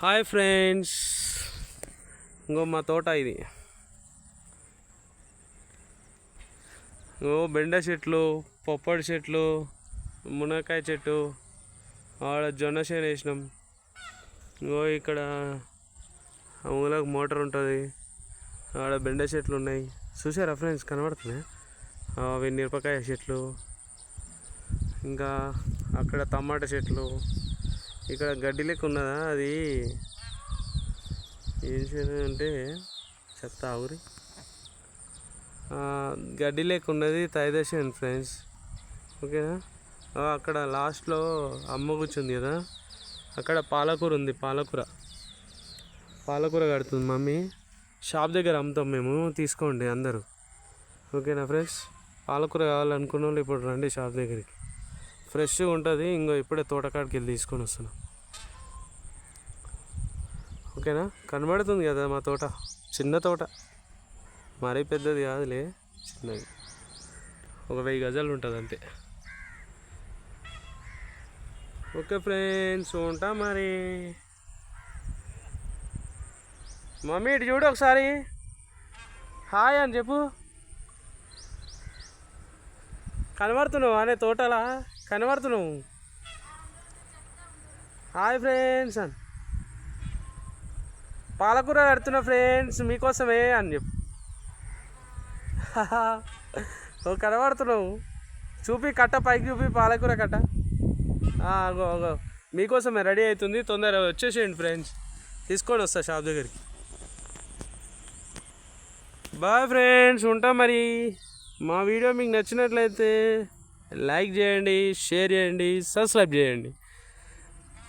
Hi friends, ఇంకో మా తోట ఇది. ఇంకో బెండ చెట్లు, పొప్పడి చెట్లు, మునక్కాయ చెట్టు, ఆడ జొన్న చేను వేసినాం. ఇంకో ఇక్కడ మూలకు మోటార్ ఉంటుంది, ఆడ బెండ చెట్లు ఉన్నాయి. చూసారా ఫ్రెండ్స్, కనబడుతున్నాయి అవి మిరపకాయ చెట్లు. ఇంకా అక్కడ టమాటా చెట్లు. ఇక్కడ గడ్డి లెక్క ఉన్నదా, అది ఏం చేయాలి అంటే చెత్త ఊరి గడ్డి లెక్క ఉన్నది, తైదశాను ఫ్రెండ్స్. ఓకేనా. అక్కడ లాస్ట్లో అమ్మ కూర్చుంది కదా, అక్కడ పాలకూర ఉంది. పాలకూర కడుతుంది మమ్మీ. షాప్ దగ్గర అమ్ముతాం మేము, తీసుకోండి అందరూ. ఓకేనా ఫ్రెండ్స్. పాలకూర కావాలనుకున్న వాళ్ళు ఇప్పుడు రండి షాప్ దగ్గరికి, ఫ్రెష్గా ఉంటుంది. ఇంకో ఇప్పుడే తోటకాడికి వెళ్ళి తీసుకొని వస్తున్నాం. ఓకేనా. కనబడుతుంది కదా మా తోట, చిన్న తోట, మరీ పెద్దది కాదులే, చిన్నది. ఒక 1000 గజాలు ఉంటుంది అంతే. ఓకే ఫ్రెండ్స్, ఉంటా మరి. మమ్మీ ఇటు చూడు ఒకసారి, హాయ్ అని చెప్పు. కనబడుతున్నావు అనే తోటలా కనబడుతున్నావు. హాయ్ ఫ్రెండ్స్ అని. పాలకూర కడుతున్నా ఫ్రెండ్స్ మీకోసమే అని చెప్పు. ఓ కనబడుతున్నావు, చూపి కట్ట పైకి చూపి, పాలకూర కట్ట. అగో అగో మీకోసమే రెడీ అవుతుంది, తొందరగా వచ్చేసేయండి ఫ్రెండ్స్, తీసుకొని వస్తా షాప్ దగ్గరికి. బాయ్ ఫ్రెండ్స్, ఉంటా మరి. మా వీడియో మీకు నచ్చినట్లయితే లైక్ చేయండి, షేర్ చేయండి, సబ్స్క్రైబ్ చేయండి,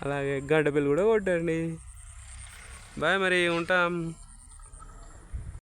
అలాగే గంట బిల్ కూడా కొట్టండి. బాయ్ మరి, ఉంటాం.